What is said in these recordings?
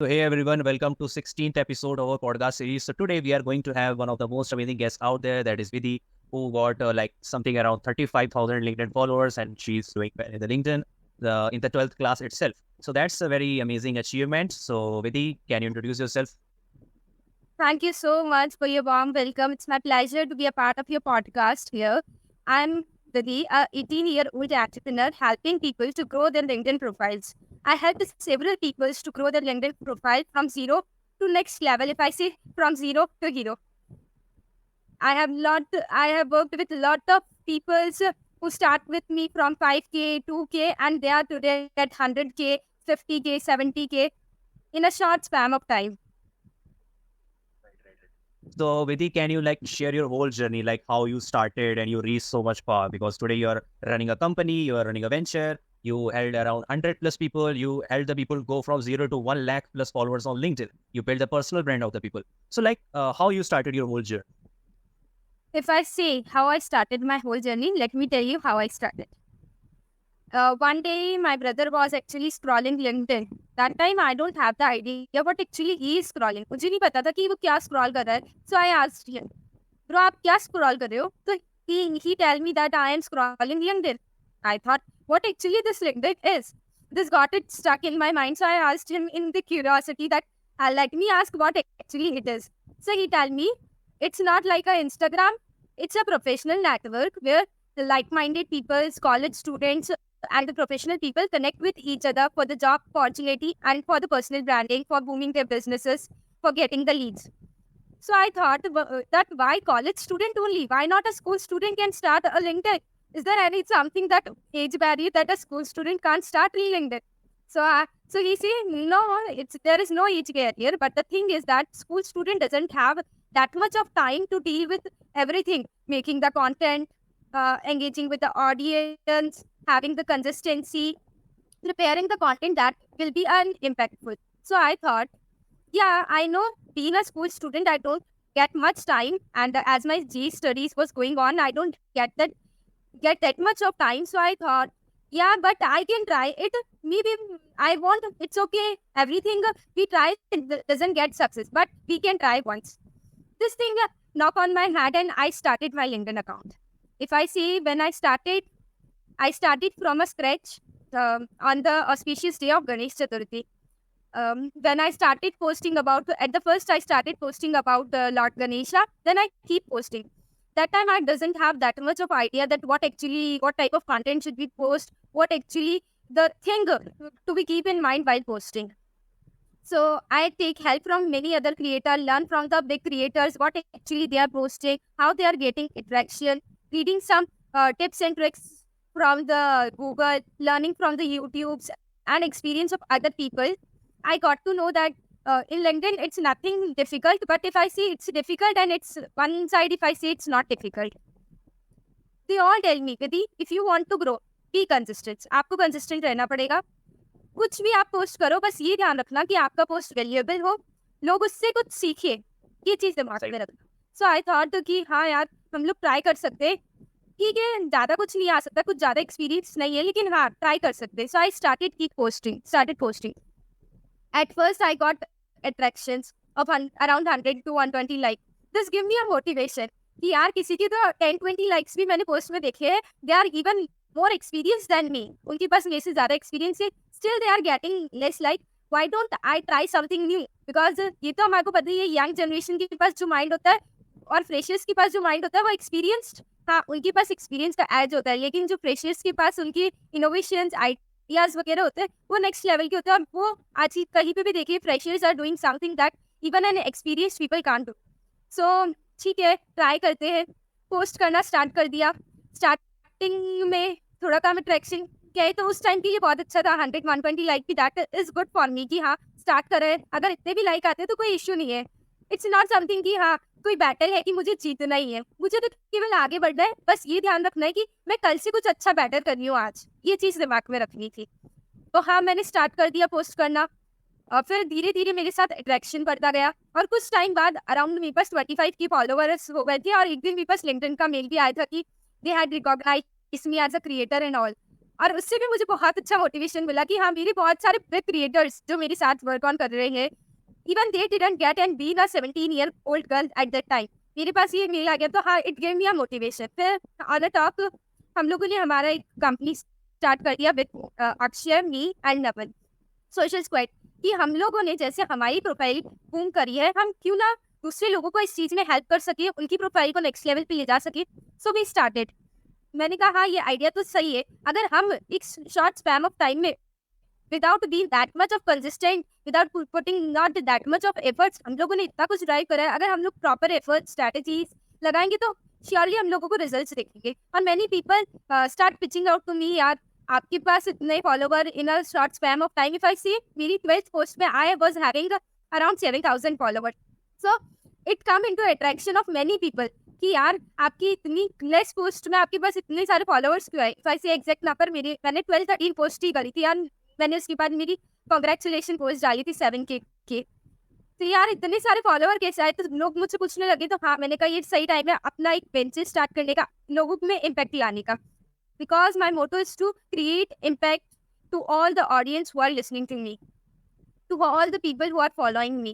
So hey everyone, welcome to 16th episode of our podcast series. So today we are going to have one of the most amazing guests out there, that is Vidhi, who got like something around 35,000 LinkedIn followers, and she's doing well in the LinkedIn in the 12th class itself. So that's a very amazing achievement. So Vidhi, can you introduce yourself? Thank you so much for your warm welcome. It's my pleasure to be a part of your podcast here. I'm Didi, a 18-year-old entrepreneur helping people to grow their LinkedIn profiles. I helped several people to grow their LinkedIn profile from zero to next level. If I say from zero to hero, I have worked with a lot of people who start with me from 5k, 2k, and they are today at 100k, 50k, 70k in a short span of time. So Vidhi, can you like share your whole journey, like how you started and you reached so much power? Because today you're running a company, you're running a venture, you held around 100 plus people, you helped the people go from 0 to 1 lakh plus followers on LinkedIn. You built the personal brand of the people. So like how you started your whole journey? If I say how I started my whole journey, let me tell you how I started. One day, my brother was actually scrolling LinkedIn. That time, I don't have the idea what actually he is scrolling. मुझे नहीं पता था कि वो क्या scroll कर रहा है. So I asked him, bro, आप क्या scroll कर रहे हो? So he tell me that I am scrolling LinkedIn. I thought, what actually this LinkedIn is? This got it stuck in my mind. So I asked him in the curiosity that, let me ask what actually it is. So he tell me, it's not like a Instagram. It's a professional network where the like-minded people, college students, and the professional people connect with each other for the job opportunity and for the personal branding, for booming their businesses, for getting the leads. So I thought that why college student only? Why not a school student can start a LinkedIn? Is there any something that age barrier that a school student can't start LinkedIn? So he said no, there is no age barrier. But the thing is that school student doesn't have that much of time to deal with everything, making the content, engaging with the audience, having the consistency, preparing the content that will be impactful. So I thought, yeah, I know being a school student, I don't get much time, and as my G studies was going on, I don't get that much of time. So I thought, yeah, but I can try it. Maybe I want. It's okay. Everything we try it doesn't get success, but we can try once. This thing knock on my head, and I started my LinkedIn account. If I say when I started from a scratch on the auspicious day of Ganesh Chaturthi. When I started posting about, at the first I started posting about Lord Ganesha, then I keep posting. That time I doesn't have that much of idea that what type of content should we post, what actually the thing to be keep in mind while posting. So I take help from many other creators, learn from the big creators, what actually they are posting, how they are getting attraction, reading some tips and tricks from the Google, learning from the YouTubes and experience of other people. I got to know that in LinkedIn it's nothing difficult, but if I say it's difficult and it's one side, if I say it's not difficult, they all tell me, Vidhi, if you want to grow, be consistent. आपको consistent रहना पड़ेगा. कुछ भी आप post करो, बस ये ध्यान रखना कि आपका पोस्ट वैल्यूएबल हो, लोग उससे कुछ सीखे. ये चीज दिमाग में रखना. सो आई थॉट कि हाँ यार, हम लोग ट्राई कर सकते हैं. ठीक है, ज्यादा कुछ नहीं आ सकता, कुछ ज्यादा एक्सपीरियंस नहीं है, लेकिन हाँ ट्राई कर सकते. सो आई started posting. At first I got attractions of around 100 to 120 like. This give me a motivation कि यार किसी के तो 10-20 likes भी मैंने पोस्ट में देखे हैं. They are even more experienced than me. उनके पास मेरे से ज्यादा एक्सपीरियंस है. Still they are getting less like. Why don't I try something new? Because ये तो हमारे को पता ही है, यंग जनरेशन के पास जो माइंड होता है और फ्रेशर्स के पास जो माइंड होता है वो एक्सपीरियंस्ड. हाँ, उनके पास एक्सपीरियंस का एज होता है, लेकिन जो फ्रेशर्स के पास उनकी इनोवेशंस, आइडियाज वगैरह होते हैं वो नेक्स्ट लेवल के होते हैं. और वो आज ही कहीं पे भी देखिए, freshers are doing something that even an experienced people can't do. So ठीक है, ट्राई करते हैं. पोस्ट करना स्टार्ट कर दिया. स्टार्टिंग में थोड़ा कम अट्रैक्शन क्या है, तो उस टाइम के लिए बहुत अच्छा था. 100-120 लाइक भी that is good for me कि हाँ स्टार्ट कर रहे हैं. अगर इतने भी लाइक आते हैं तो कोई इश्यू नहीं है. इट्स नॉट समथिंग कि हाँ कोई बैटल है कि मुझे जीतना ही है. मुझे तो केवल आगे बढ़ना है. बस ये ध्यान रखना है कि मैं कल से कुछ अच्छा बेटर कर रही हूँ आज. ये चीज़ दिमाग में रखनी थी. तो हाँ, मैंने स्टार्ट कर दिया पोस्ट करना. और फिर धीरे धीरे मेरे साथ अट्रैक्शन बढ़ता गया. और कुछ टाइम बाद अराउंड मेरे पास 25 के फॉलोवर्स हो गए थे. और एक दिन मेरे पास लिंक्डइन का मेल भी आया था कि they had recognised me as a creator and all. और उससे भी मुझे बहुत अच्छा मोटिवेशन मिला कि हाँ, मेरे बहुत सारे बिग क्रिएटर्स जो मेरे साथ वर्क ऑन कर रहे हैं, even they didn't get and being a 17-year-old girl at that time, मेरे पास ये मेल आ गया, तो हाँ, it gave me a motivation. फिर ऑन द टॉप हम लोगों ने हमारा एक कंपनी स्टार्ट कर दिया with Akshay, me and Navan, social squad, कि हम लोगों ने जैसे हमारी प्रोफाइल बूम करी है, हम क्यों ना दूसरे लोगों को इस चीज में हेल्प कर सके, उनकी प्रोफाइल को नेक्स्ट लेवल पे ले जा सके। So we started. मैंने कहा हाँ, ये आइडिया तो सही है, अगर हम एक शॉर्ट स्पैम ऑफ टाइम में without being that much of consistent, without putting not that much of efforts, हम लोगों ने इतना कुछ ड्राइव करा है, अगर हम लोग प्रॉपर एफर्ट स्ट्रेटेजीज लगाएंगे तो श्योरली हम लोगों को रिजल्ट्स दिखेंगे। और many people start pitching out to me, यार आपके पास इतने follower in a short spam of time. If I see मेरी 12th पोस्ट में I was having around 7,000 follower. So it come into attraction of many people कि यार आपकी इतनी लेस पोस्ट में आपके पास इतने सारे फॉलोवर्स क्यों आए। If I see exact number, मैंने 12-13 पोस्ट ही करी थी यार, मैंने उसके बाद मेरी कांग्रेचुलेशन पोस्ट डाली थी 7K की। तो यार इतने सारे फॉलोवर कैसे आए, तो लोग मुझसे पूछने लगे, तो हाँ, मैंने कहा ये सही टाइम है अपना एक वेंचर स्टार्ट करने का, लोगों में इम्पैक्ट लाने का, because my motto is to create impact to all the audience who are listening to me, to all the people who are following me.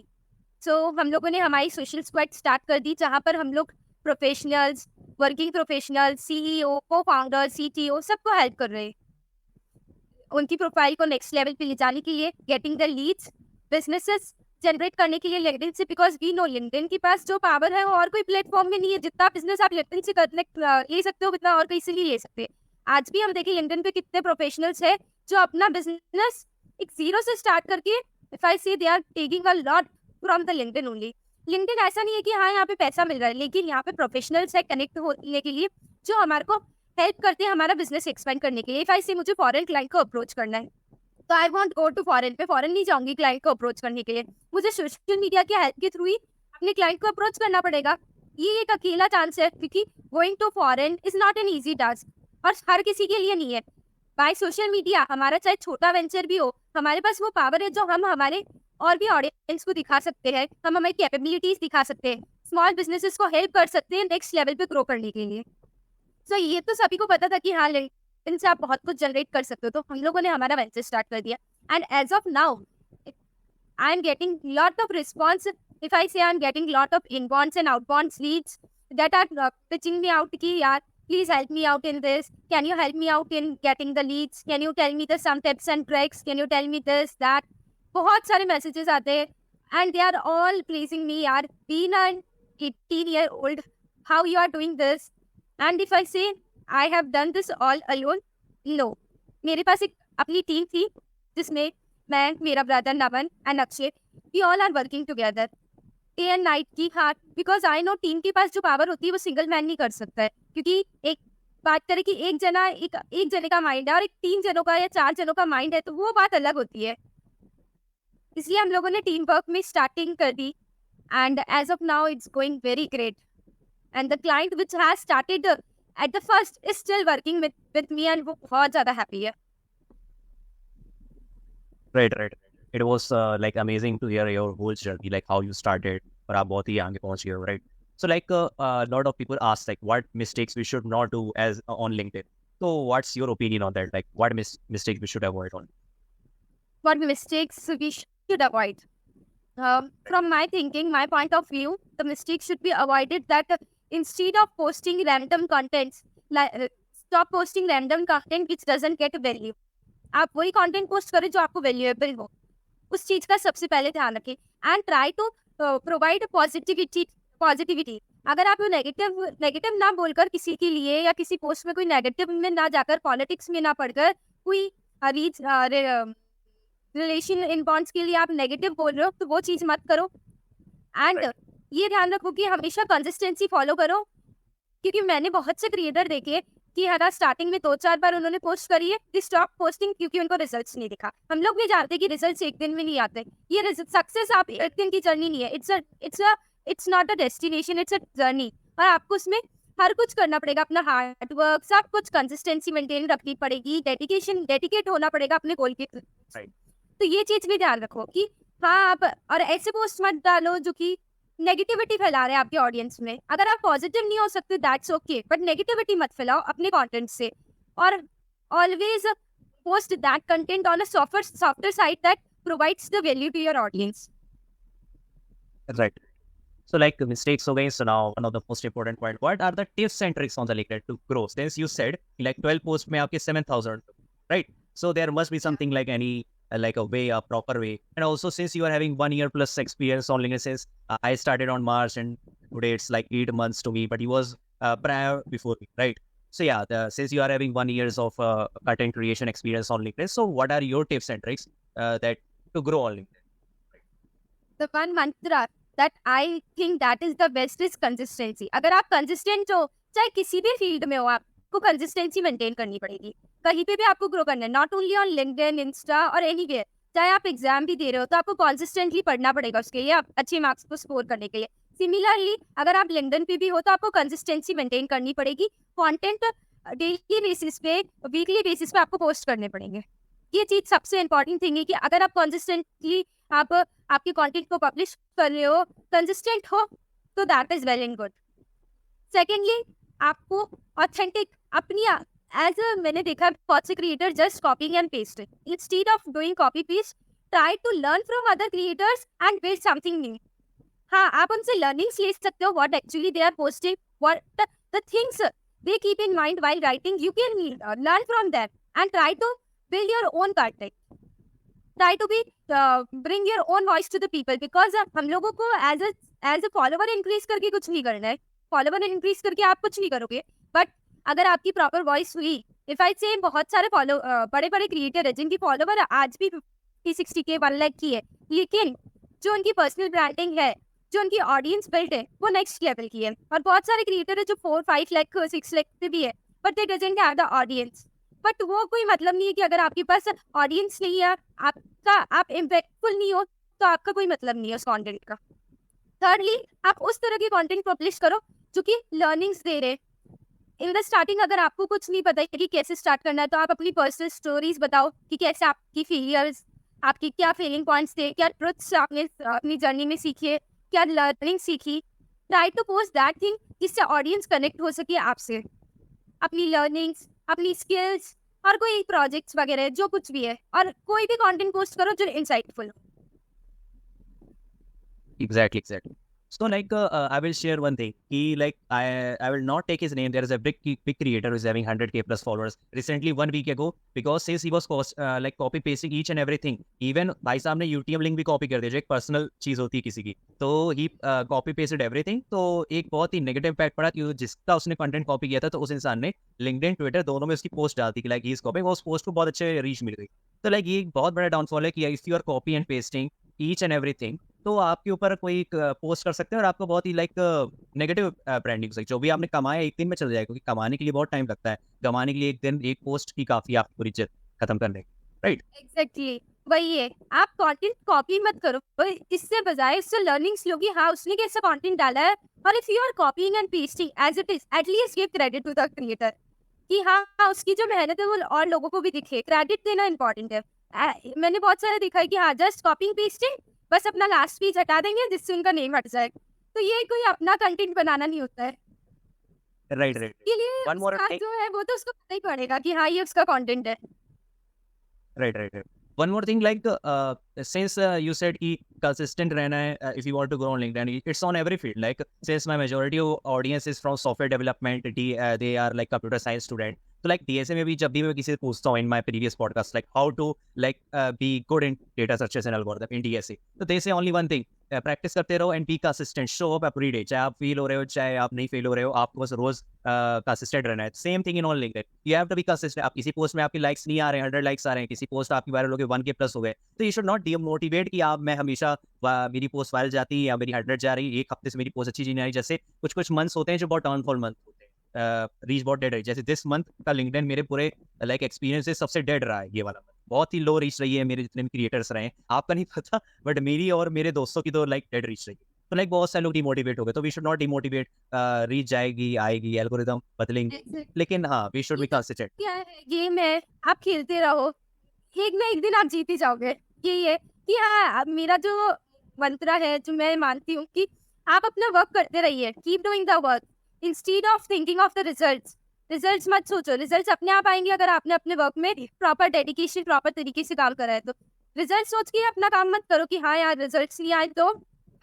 So हम लोगों ने हमारी सोशल स्क्वाड स्टार्ट कर दी, जहाँ पर हम लोग प्रोफेशनल्स, वर्किंग प्रोफेशनल, CEO, को फाउंडर, CTO सबको हेल्प कर रहे हैं उनकी प्रोफाइल को नेक्स्ट लेवल पे ले जाने के लिए, getting the leads, businesses generate करने के लिए लिंक्डइन से, बिकॉज वी नो लिंक्डइन के पास जो पावर है वो और कोई प्लेटफॉर्म में नहीं है। जितना बिजनेस आप लिंक्डइन से ले सकते हो उतना और कहीं से नहीं ले सकते। आज भी हम देखें लिंक्डइन पे कितने प्रोफेशनल्स है जो अपना बिजनेस एक जीरो से स्टार्ट करके, if I say they are taking a lot from the LinkedIn only. LinkedIn ऐसा नहीं है कि हाँ यहाँ पे पैसा मिल रहा है, लेकिन यहाँ पे प्रोफेशनल्स है कनेक्ट होने के लिए जो हमारे को हेल्प करते हैं हमारा बिजनेस एक्सपेंड करने के लिए। इफ आई से मुझे फॉरेन क्लाइंट को अप्रोच करना है तो I want go to foreign, पे फॉरेन नहीं जाऊंगी क्लाइंट को अप्रोच करने के लिए, मुझे सोशल मीडिया की हेल्प के थ्रू ही अपने क्लाइंट को अप्रोच करना पड़ेगा। ये एक अकेला चांस है, क्योंकि going to foreign is not an easy task और हर किसी के लिए नहीं है। बाय सोशल मीडिया हमारा चाहे छोटा वेंचर भी हो, हमारे पास वो पावर है जो हम हमारे और भी ऑडियंस को दिखा सकते हैं, हम हमारी कैपेबिलिटीज दिखा सकते हैं, स्मॉल बिजनेसेस को हेल्प कर सकते हैं नेक्स्ट लेवल पे ग्रो करने के लिए। सो ये तो सभी को पता था कि हाँ इनसे आप बहुत कुछ जनरेट कर सकते हो, तो हम लोगों ने हमारा वेंचर स्टार्ट कर दिया। And as of now I am getting lot of response. If I say I am getting lot of inbounds and outbounds leads that are pitching me out कि यार please help me out in this, can you help me out in getting the leads, can you tell me the some tips and tricks, can you tell me this that। बहुत सारे messages आते हैं and they are all pleasing me यार, being an 18-year-old, how you are doing this। and if I say I have done this all alone, no, मेरे पास एक अपनी team थी जिसमें मैं, मेरा brother Navan and Akshay, we all are working together day and night की। हाँ, बिकॉज आई नो टीम के पास जो पावर होती है वो सिंगल मैन नहीं कर सकता है, क्योंकि एक बात करें कि एक जने का माइंड है और एक 3 जनों का या 4 जनों का माइंड है, तो वो बात अलग होती है। इसलिए हम लोगों ने टीम वर्क में स्टार्टिंग कर दी and as of now it's going very great and the client which has started at the first is still working with me and वो बहुत ज्यादा हैप्पी है। Right. It was like amazing to hear your whole journey, like how you started, और आप बहुत ही आगे पहुंच गए हो, right? So like a lot of people ask like what mistakes we should not do as on LinkedIn. So what's your opinion on that? Like what mistakes we should avoid on? What mistakes we should avoid? From my thinking, my point of view, the mistakes should be avoided that instead of posting random contents, stop posting random content which doesn't get value. आप वही content post करें जो आपको valuable हो, उस चीज का सबसे पहले ध्यान रखें and try to provide positivity. अगर आप नेगेटिव ना बोलकर किसी के लिए या किसी पोस्ट में कोई नेगेटिव में ना जाकर, पॉलिटिक्स में ना पढ़कर, कोई रिलेशन इन बॉन्ड्स के लिए आप नेगेटिव बोल रहे हो, तो वो चीज मत करो। एंड ये ध्यान रखो कि हमेशा कंसिस्टेंसी फॉलो करो, क्योंकि मैंने बहुत से क्रिएटर देखे कि हर स्टार्टिंग में 2-4 बार उन्होंने पोस्ट करी है, दे स्टॉप पोस्टिंग क्योंकि उनको रिजल्ट्स नहीं दिखा। हम लोग भी जानते हैं कि रिजल्ट्स एक दिन में नहीं आते, ये सक्सेस आप एक दिन की जर्नी नहीं है, it's not a destination, it's a journey. और आपको उसमें हर कुछ करना पड़ेगा, अपना हार्ड वर्क, सब कुछ, कंसिस्टेंसी मेंटेन रखनी पड़ेगी, डेडिकेट होना पड़ेगा अपने गोल के। तो ये चीज भी ध्यान रखो कि हाँ आप, और ऐसे पोस्ट मत डालो जो कि नेगेटिविटी फैला रहे हैं आपके ऑडियंस में। अगर आप पॉजिटिव नहीं हो सकते दैट्स ओके, बट नेगेटिविटी मत फैलाओ अपने कंटेंट से। और always post that content on a softer site that provides the value to your audience. Right. So like mistakes हो गई. So now one of the most important point, what are the tips and tricks on the LinkedIn to grow? Since you said like 12 posts में आपके 7,000, right? So there must be something like any like a way, a proper way. And also since you are having 1 year plus experience on LinkedIn, since I started on March and today it's like 8 months to me, but he was prior before me, right? So yeah, since you are having 1 years of content creation experience on LinkedIn, so what are your tips and tricks that to grow on LinkedIn? The one mantra that I think that is the best is consistency. अगर आप consistent हो, चाहे किसी भी field में हो, आपको consistency maintain करनी पड़ेगी. कहीं पे भी आपको ग्रो करना है, not only on LinkedIn, Insta और anywhere. चाहे आप एग्जाम भी दे रहे हो तो आपको consistently पढ़ना पड़ेगा उसके लिए, आप अच्छे मार्क्स को स्कोर करने के लिए. सिमिलरली अगर आप LinkedIn पे भी हो तो आपको कंसिस्टेंसी मेंटेन करनी पड़ेगी. कंटेंट डेली बेसिस पे, वीकली बेसिस पे आपको पोस्ट करने पड़ेंगे. ये चीज सबसे इंपॉर्टेंट थिंग है कि अगर आप कंसिस्टेंटली आप आपके कंटेंट को पब्लिश कर रहे हो, कंसिस्टेंट हो, तो that is well and good. Secondly आपको ऑथेंटिक अपनी एज मैंने देखा बहुत से creator just copying and pasting. Instead of doing copy paste, try to learn from other creators and build something new. हाँ, आप उनसे लर्निंग्स ले सकते हो, what actually they are posting, what the things they keep in mind while writing. You can learn from them and try to build your own content. Try to bring your own voice to the people, because हम लोगों को as a follower increase करके कुछ नहीं करना है. Follower increase करके आप कुछ नहीं करोगे. But अगर आपकी proper voice हुई, if I say बहुत सारे बड़े बड़े क्रिएटर है जिनकी फॉलोवर आज भी 50-60K 1 लाख की है, लेकिन जो उनकी पर्सनल ब्रांडिंग है, जो उनकी ऑडियंस बिल्ड है, वो नेक्स्ट लेवल की है. और बहुत सारे क्रिएटर है जो 4-5 लाख 6 लाख से भी है, but they doesn't have the audience. But वो कोई मतलब नहीं है कि अगर आपके पास ऑडियंस नहीं है, आप इम्पैक्टफुल नहीं हो, तो आपका कोई मतलब नहीं है उस कंटेंट का. थर्डली आप उस तरह की कंटेंट पब्लिश करो जो कि लर्निंग्स दे रहे. इन द स्टार्टिंग अगर आपको कुछ नहीं पता है कि कैसे स्टार्ट करना है, तो आप अपनी पर्सनल स्टोरीज बताओ कि कैसे आपकी फेलियर्स, आपकी क्या फेलिंग पॉइंट्स थे, क्या ट्रुथ्स आपने अपनी जर्नी में सीखे, क्या लर्निंग सीखी. Try to post that thing जिससे ऑडियंस कनेक्ट हो सके आपसे. अपनी लर्निंग्स, अपनी स्किल्स और कोई प्रोजेक्ट्स वगैरह जो कुछ भी है, और कोई भी कंटेंट पोस्ट करो जो इंसाइटफुल हो. Exactly. So like I will share one thing. He like I will not take his name. There is a big creator who is having 100K plus followers. Recently 1 week ago, because since he was like copy pasting each and everything, even भाई साहब ने UTM link भी copy कर दिया जो एक personal चीज होती है किसी की, तो ही कॉपी पेस्टेड एवरीथिंग. तो एक बहुत ही नेगेटिव इम्पैक्ट पड़ा कि जिसका उसने कंटेंट कॉपी किया था, तो उस इंसान ने लिंक्डइन ट्विटर दोनों में उसकी पोस्ट डाल दी कि लाइक ही इज कॉपिंग. उस पोस्ट को बहुत अच्छे रीच मिल गई. तो लाइक ये एक बहुत बड़ा डाउनफॉल है कि if you are copy and pasting each and everything, तो आपके ऊपर कोई पोस्ट कर सकते हैं और आपको बहुत ही लाइक नेगेटिव ब्रांडिंग से जो भी आपने कमाया एक दिन में चल जाएगा, क्योंकि कमाने के लिए बहुत टाइम लगता है. कमाने के लिए एक दिन एक पोस्ट की काफी आपकी पूरी इज्जत खत्म करने, राइट? एग्जैक्टली वही है. आप कंटेंट कॉपी मत करो, इससे बजाय उससे लर्निंग्स लो कि हाँ उसने कैसा कंटेंट डाला है. और if you are copying and pasting as it is, at least give credit to the creator कि हाँ उसकी जो मेहनत है वो और लोगों को भी दिखे. क्रेडिट देना इंपॉर्टेंट है. मैंने बहुत सारे दिखा है कि हाँ जस्ट कॉपिंग पेस्टिंग, बस अपना लास्ट पेज हटा देंगे जिससे उनका नेम हट जाए. तो ये कोई अपना कंटेंट बनाना नहीं होता है. राइट. के लिए One more उसका thing. जो है वो तो उसको पता ही पड़ेगा कि हाँ ये उसका कंटेंट है. Right. One more thing, like since you said कि consistent रहना है, if you want to grow on LinkedIn, it's on every field. Like since my majority of audience is from software development, they are like computer science student. So like DSA में भी जब भी मैं किसी से पूछता हूँ in my previous podcast, like how to like be good in data searches and algorithm in DSA, so they say only one thing: practice करते रहो and be consistent. Show up every day, चाहे आप fail हो रहे हो चाहे आप नहीं फेल हो रहे हो, आपको बस रोज कंसिस्टेंट रहना है. Same thing in on LinkedIn, you have to be consistent. आप किसी पोस्ट में आपकी लाइक्स नहीं आ रहे हैं, 100 लाइक्स आ रहे हैं, किसी पोस्ट आपकी वायरल हो गए 1K प्लस हो गए, तो यू शुड नॉट डीमोटिवेट कि आप मैं हमेशा मेरी पोस्ट वायरल जाती है या मेरी 100 जा रही है, एक हफ्ते से मेरी पोस्ट अच्छी नहीं आ रही. जैसे कुछ मंथ्स होते हैं जो बहुत डाउनफॉल मंथ होते हैं, रीच बहुत डेड है. जैसे दिस मंथ का लिंक्डइन मेरे पूरे लाइक एक्सपीरियंस से सबसे डेड रहा है. ये वाला बहुत ही लो रीच रही है मेरे जितने भी क्रिएटर्स रहे हैं. आपका नहीं पता, बट मेरी और मेरे दोस्तों की तो लाइक डेड रीच रही है. तो लाइक बहुत सारे लोग डिमोटिवेट हो गए. तो we should not demotivate. Reach जाएगी, आएगी, एल्गोरिदम बदलेंगे, लेकिन हाँ वी शुड बी कंसिस्टेंट. क्या है, गेम है, आप खेलते रहो, एक ना एक दिन आप जीत ही जाओगे. यही है कि हाँ मेरा जो मंत्र है, जो मैं मानती हूँ कि आप अपना वर्क करते रहिए, keep doing the work instead of thinking of the results. Results मत सोचो, रिजल्ट्स अपने आप आएंगे अगर आपने अपने वर्क में प्रॉपर डेडिकेशन, प्रॉपर तरीके से काम करा है तो। रिजल्ट सोच के अपना काम मत करो कि हाँ यार रिजल्ट्स नहीं आए तो।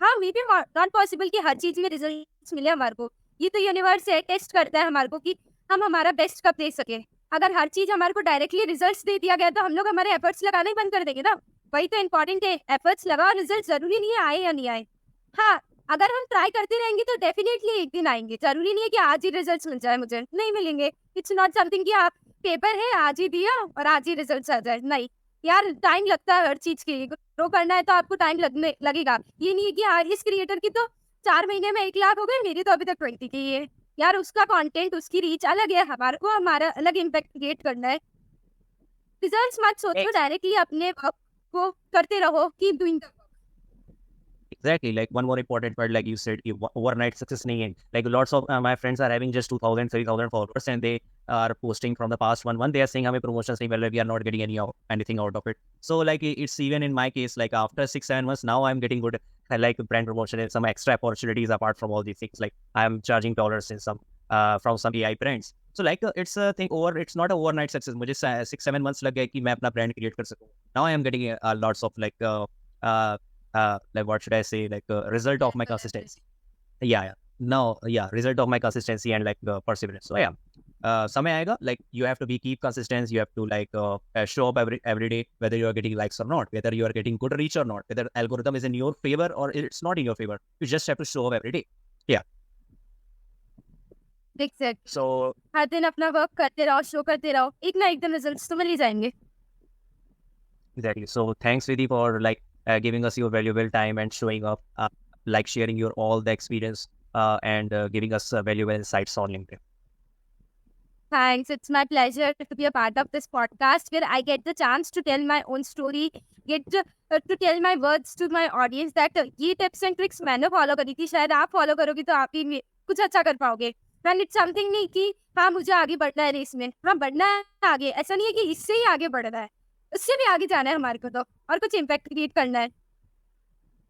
हाँ, मे बी नॉट पॉसिबल कि हर चीज में रिजल्ट्स मिले हमारे को। ये तो यूनिवर्स है, टेस्ट करता है हमारे को कि हम हमारा बेस्ट कब दे सके। अगर हर चीज हमारे को डायरेक्टली रिजल्ट्स दे दिया गया तो हम लोग हमारे एफर्ट्स लगाना ही बंद कर देंगे ना। वही तो इम्पोर्टेंट है, एफर्ट्स लगाओ, रिजल्ट जरूरी नहीं है आए या नहीं आए। हाँ, अगर हम ट्राई करते रहेंगे तो डेफिनेटली एक दिन आएंगे। जरूरी नहीं है कि आज ही रिजल्ट्स मिल जाए, मुझे नहीं मिलेंगे। इट्स नॉट समथिंग कि आप पेपर है आज ही दिया और आज ही रिजल्ट्स आ जाए, नहीं यार, टाइम लगता है हर चीज के लिए। ग्रो करना है तो आपको टाइम लगेगा। ये नहीं है कि हाँ इस क्रिएटर की तो 4 महीने में 1 लाख हो गए, मेरी तो अभी तक 20 की है। यार उसका कंटेंट, उसकी रीच अलग है, हमारे को हमारा अलग इम्पैक्ट क्रिएट करना है। रिजल्ट्स मत सोचो, डायरेक्टली अपने वर्क को करते रहो, keep doing the work. Exactly. Like one more important part, like you said, overnight success nahi hai. Like lots of my friends are having just 2,000, 3,000 followers, and they are posting from the past 1 month. They are saying, "हमें promotions नहीं मिल रहे, we are not getting anything out of it." So like it's even in my case, like after 6-7 months, now I'm getting good, like brand promotion and some extra opportunities apart from all these things. Like I'm charging dollars in some from some AI brands. So like it's a thing over. It's not a overnight success. मुझे 6-7 months लग गए कि मैं अपना brand create कर सकूँ. Now I am getting lots of like what should I say, like result of my consistency. Yeah. Now, yeah, result of my consistency and like perseverance. So yeah, समय आएगा. Like you have to keep consistent. You have to like show up every day, whether you are getting likes or not, whether you are getting good reach or not, whether algorithm is in your favor or it's not in your favor. You just have to show up every day. Yeah. Exact, So हर दिन अपना work करते रहो, show करते रहो, एक ना एक दिन रिजल्ट्स तो मिल ही जाएंगे। exactly. So thanks, Vidhi, for like giving us your valuable time and showing up, like sharing your all the experience and giving us valuable insights on LinkedIn. Thanks. It's my pleasure to be a part of this podcast where I get the chance to tell my own story, get to tell my words to my audience that ये tips and tricks मैंने follow करी थी, शायद आप follow करोगे तो आप भी कुछ अच्छा कर पाओगे। And it's something नहीं कि हाँ मुझे आगे बढ़ना है रेस में, हाँ बढ़ना है आगे, ऐसा नहीं है कि इससे ही आगे बढ़ना है, उससे भी आगे जाना है हमारे को तो, और कुछ इम्पैक्ट क्रिएट करना है।